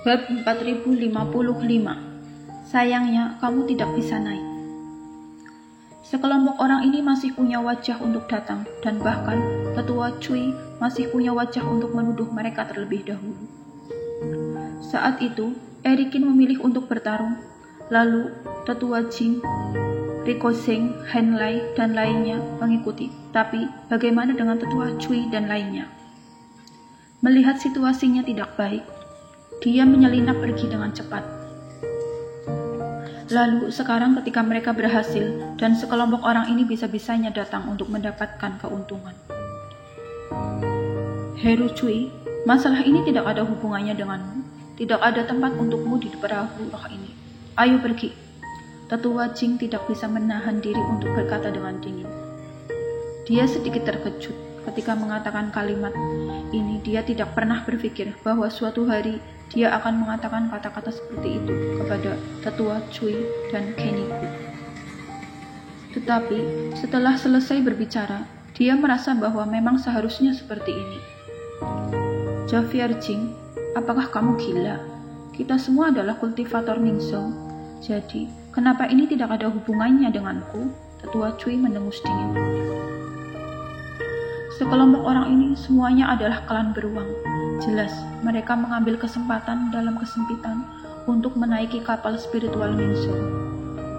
Bab 4055. Sayangnya kamu tidak bisa naik. Sekelompok orang ini masih punya wajah untuk datang, dan bahkan Tetua Cui masih punya wajah untuk menuduh mereka terlebih dahulu. Saat itu, Erikin memilih untuk bertarung, lalu Tetua Jing, Rikoseng, Henlai, dan lainnya mengikuti. Tapi bagaimana dengan Tetua Cui dan lainnya? Melihat situasinya tidak baik, dia menyelinap pergi dengan cepat. Lalu sekarang ketika mereka berhasil dan sekelompok orang ini bisa-bisanya datang untuk mendapatkan keuntungan. Heru Cui, masalah ini tidak ada hubungannya denganmu. Tidak ada tempat untukmu di perahu roh ini. Ayo pergi. Tetua Jing tidak bisa menahan diri untuk berkata dengan dingin. Dia sedikit terkejut ketika mengatakan kalimat ini. Dia tidak pernah berpikir bahwa suatu hari dia akan mengatakan kata-kata seperti itu kepada Tetua Cui dan Kenny. Tetapi setelah selesai berbicara, dia merasa bahwa memang seharusnya seperti ini. Javier Jing, apakah kamu gila? Kita semua adalah kultivator Mingzhou. Jadi, kenapa ini tidak ada hubungannya denganku? Tetua Cui mendengus dingin. Sekelompok orang ini semuanya adalah klan beruang. Jelas, mereka mengambil kesempatan dalam kesempitan untuk menaiki kapal spiritual Mingzhou.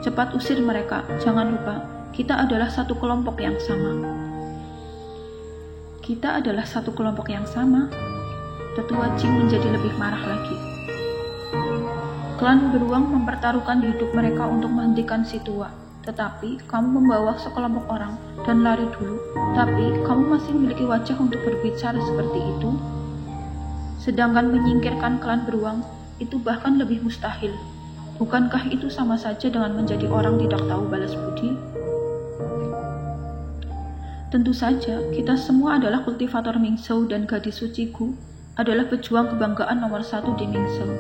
Cepat usir mereka, jangan lupa, kita adalah satu kelompok yang sama. Kita adalah satu kelompok yang sama? Tetua Jing menjadi lebih marah lagi. Klan beruang mempertaruhkan hidup mereka untuk menghentikan si tua. Tetapi kamu membawa sekelompok orang dan lari dulu. Tapi kamu masih memiliki wajah untuk berbicara seperti itu. Sedangkan menyingkirkan klan beruang itu bahkan lebih mustahil. Bukankah itu sama saja dengan menjadi orang tidak tahu balas budi? Tentu saja, kita semua adalah kultivator Mingzhou dan gadis suci Gu adalah pejuang kebanggaan nomor 1 di Mingzhou.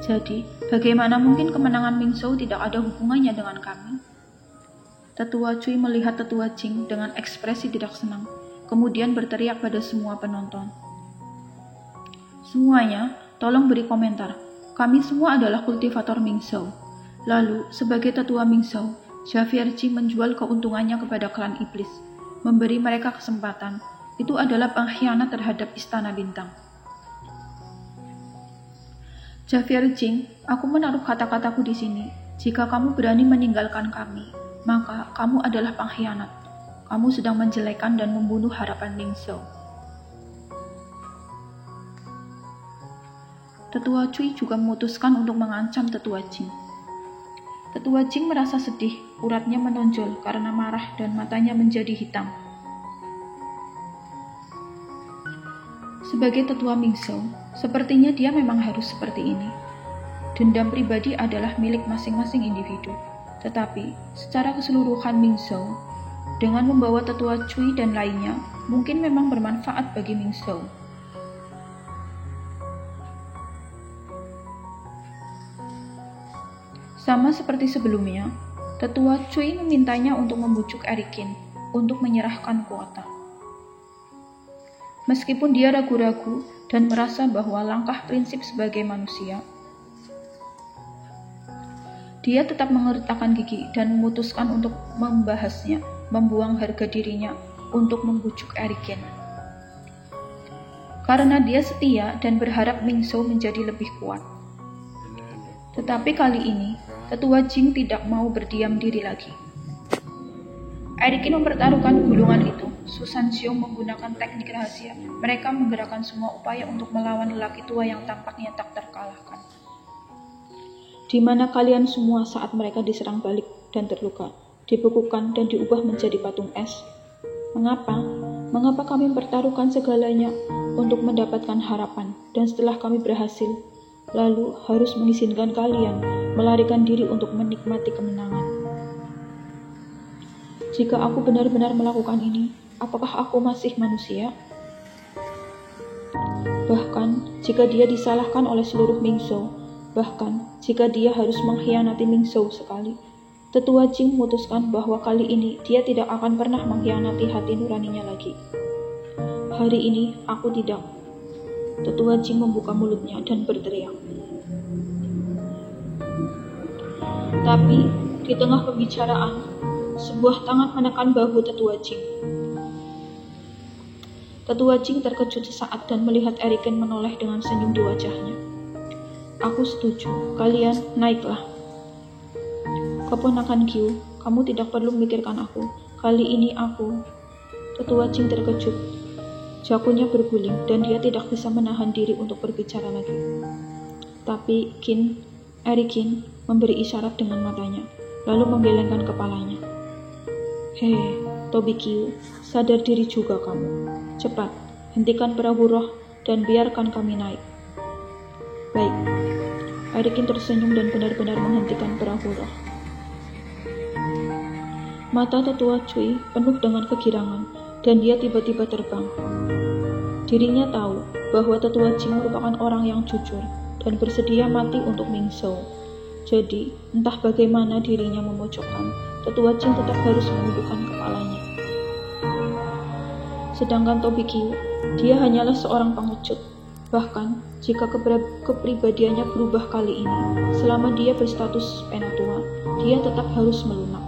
Jadi, bagaimana mungkin kemenangan Mingzhou tidak ada hubungannya dengan kami? Tetua Cui melihat Tetua Jing dengan ekspresi tidak senang, kemudian berteriak pada semua penonton. Semuanya, tolong beri komentar. Kami semua adalah kultivator Mingzhou. Lalu, sebagai Tetua Mingzhou, Javier Jing menjual keuntungannya kepada klan iblis, memberi mereka kesempatan. Itu adalah pengkhianat terhadap Istana Bintang. Javier Jing, aku menaruh kata-kataku di sini. Jika kamu berani meninggalkan kami, maka kamu adalah pengkhianat. Kamu sedang menjelekan dan membunuh harapan Mingzhou. Tetua Cui juga memutuskan untuk mengancam Tetua Jing. Tetua Jing merasa sedih, uratnya menonjol karena marah dan matanya menjadi hitam. Sebagai Tetua Mingzhou, sepertinya dia memang harus seperti ini. Dendam pribadi adalah milik masing-masing individu. Tetapi, secara keseluruhan Mingzhou, dengan membawa Tetua Cui dan lainnya, mungkin memang bermanfaat bagi Mingzhou. Sama seperti sebelumnya, Tetua Cui memintanya untuk membujuk Erikin untuk menyerahkan kuota. Meskipun dia ragu-ragu dan merasa bahwa langkah prinsip sebagai manusia, dia tetap mengertakkan gigi dan memutuskan untuk membahasnya, membuang harga dirinya untuk membujuk Erikin. Karena dia setia dan berharap Mingzhou menjadi lebih kuat. Tetapi kali ini, Tetua Jing tidak mau berdiam diri lagi. Erikin mempertaruhkan gulungan itu. Susan Xiong menggunakan teknik rahasia. Mereka menggerakkan semua upaya untuk melawan lelaki tua yang tampaknya tak terkalahkan. Di mana kalian semua saat mereka diserang balik dan terluka, dibekukan dan diubah menjadi patung es? Mengapa? Mengapa kami mempertaruhkan segalanya untuk mendapatkan harapan, dan setelah kami berhasil, lalu harus mengizinkan kalian melarikan diri untuk menikmati kemenangan? Jika aku benar-benar melakukan ini, apakah aku masih manusia? Bahkan, jika dia disalahkan oleh seluruh Mingzhou, bahkan jika dia harus mengkhianati Mingzhou sekali, Tetua Jing memutuskan bahwa kali ini dia tidak akan pernah mengkhianati hati nuraninya lagi. Hari ini, aku tidak. Tetua Jing membuka mulutnya dan berteriak. Tapi di tengah pembicaraan, sebuah tangan menekan bahu Tetua Jing. Tetua Jing terkejut sesaat dan melihat Eriken menoleh dengan senyum di wajahnya. Aku setuju, kalian naiklah. Keponakan Qiu, kamu tidak perlu memikirkan aku. Kali ini aku. Tetua Jing terkejut. Jakunya berguling dan dia tidak bisa menahan diri untuk berbicara lagi. Tapi Eriken memberi isyarat dengan matanya, lalu menggelengkan kepalanya. Hei, Tobi Qiu, sadar diri juga kamu. Cepat, hentikan perahu roh dan biarkan kami naik. Baik. Eriken tersenyum dan benar-benar menghentikan perahu roh. Mata Tetua Cui penuh dengan kegirangan dan dia tiba-tiba terbang. Dirinya tahu bahwa Tetua Jing merupakan orang yang jujur dan bersedia mati untuk Ming Zhou. Jadi, entah bagaimana dirinya memojokkan, Tetua Jing tetap harus menundukkan kepalanya. Sedangkan Tobi Qiu, dia hanyalah seorang pengecut. Bahkan, jika kepribadiannya berubah kali ini, selama dia berstatus penatua, dia tetap harus melunak.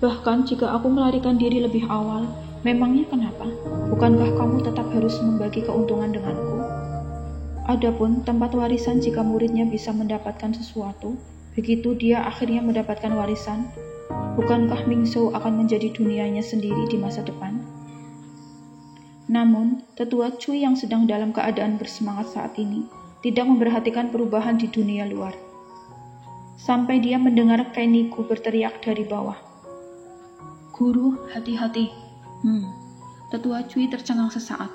Bahkan jika aku melarikan diri lebih awal, memangnya kenapa? Bukankah kamu tetap harus membagi keuntungan denganku? Adapun tempat warisan jika muridnya bisa mendapatkan sesuatu, begitu dia akhirnya mendapatkan warisan, bukankah Ming Zhou akan menjadi dunianya sendiri di masa depan? Namun, Tetua Cui yang sedang dalam keadaan bersemangat saat ini, tidak memperhatikan perubahan di dunia luar. Sampai dia mendengar Keiniku berteriak dari bawah. Guru, hati-hati. Tetua Cui tercengang sesaat.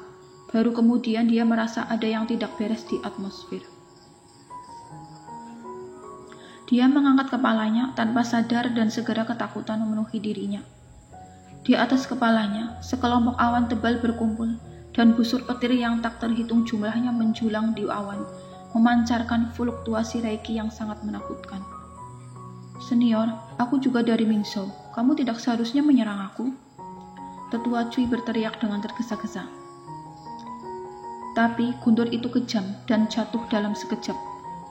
Baru kemudian dia merasa ada yang tidak beres di atmosfer. Dia mengangkat kepalanya tanpa sadar dan segera ketakutan memenuhi dirinya. Di atas kepalanya, sekelompok awan tebal berkumpul dan busur petir yang tak terhitung jumlahnya menjulang di awan, memancarkan fluktuasi reiki yang sangat menakutkan. Senior, aku juga dari Ming Zhou. Kamu tidak seharusnya menyerang aku. Tetua Cui berteriak dengan tergesa-gesa. Tapi guntur itu kejam dan jatuh dalam sekejap,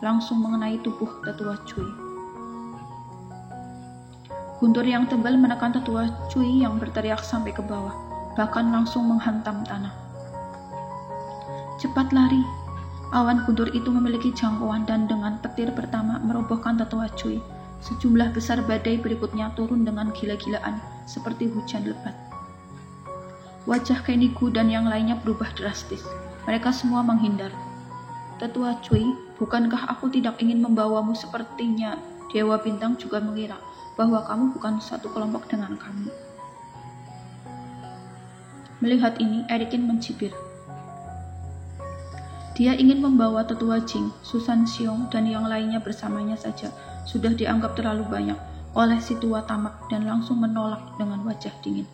langsung mengenai tubuh Tetua Cui. Guntur yang tebal menekan Tetua Cui yang berteriak sampai ke bawah, bahkan langsung menghantam tanah. Cepat lari. Awan guntur itu memiliki jangkauan dan dengan petir pertama merobohkan Tetua Cui. Sejumlah besar badai berikutnya turun dengan gila-gilaan seperti hujan lebat. Wajah Keiniku dan yang lainnya berubah drastis. Mereka semua menghindar. Tetua Cui, bukankah aku tidak ingin membawamu sepertinya? Dewa Bintang juga mengira bahwa kamu bukan satu kelompok dengan kami. Melihat ini, Eriken mencibir. Dia ingin membawa Tetua Jing, Susan Xiong, dan yang lainnya bersamanya saja sudah dianggap terlalu banyak oleh si tua tamak dan langsung menolak dengan wajah dingin.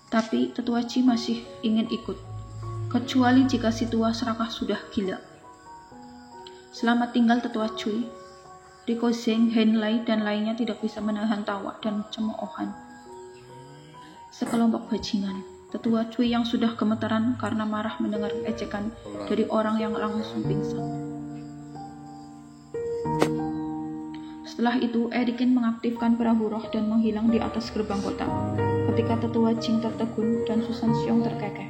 Tapi Tetua Jing masih ingin ikut, kecuali jika si tua serakah sudah gila. Selamat tinggal Tetua Cui. Riko Zheng, Hen Lai, dan lainnya tidak bisa menahan tawa dan cemoohan. Sekelompok bajingan. Tetua Cui yang sudah gemetaran karena marah mendengar ejekan dari orang yang langsung pingsan. Setelah itu, Eriken mengaktifkan perahu roh dan menghilang di atas gerbang kota, ketika Tetua Jing tertegun dan Susan Xiong terkekeh.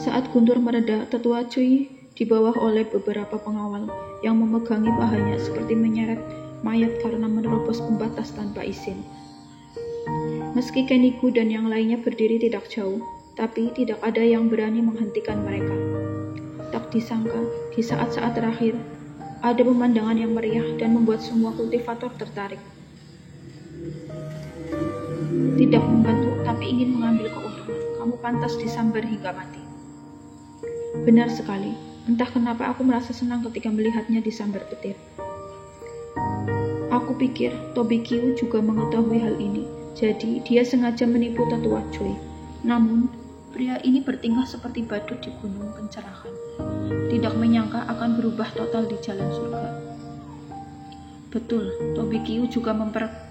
Saat guntur mereda, Tetua Cui dibawa oleh beberapa pengawal yang memegangi pahanya seperti menyeret mayat karena menerobos pembatas tanpa izin. Meski Keiniku dan yang lainnya berdiri tidak jauh, tapi tidak ada yang berani menghentikan mereka. Tak disangka, di saat-saat terakhir, ada pemandangan yang meriah dan membuat semua kultivator tertarik. Tidak membantu, tapi ingin mengambil keuntungan. Kamu pantas disambar hingga mati. Benar sekali. Entah kenapa aku merasa senang ketika melihatnya disambar petir. Aku pikir Tobi Qiu juga mengetahui hal ini. Jadi, dia sengaja menipu Tetua Cui. Namun, pria ini bertingkah seperti badut di gunung pencerahan. Tidak menyangka akan berubah total di jalan surga. Betul, Tobi Qiu juga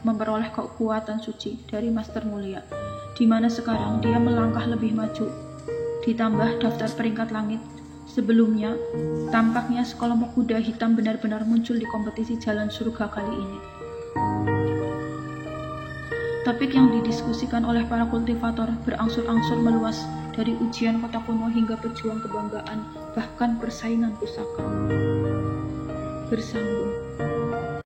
memperoleh kekuatan suci dari Master Mulia. di mana sekarang dia melangkah lebih maju. Ditambah daftar peringkat langit, sebelumnya tampaknya sekelompok kuda hitam benar-benar muncul di kompetisi jalan surga kali ini. Topik yang didiskusikan oleh para kultivator berangsur-angsur meluas dari ujian kota kuno hingga pejuang kebanggaan, bahkan persaingan pusaka. Bersambung.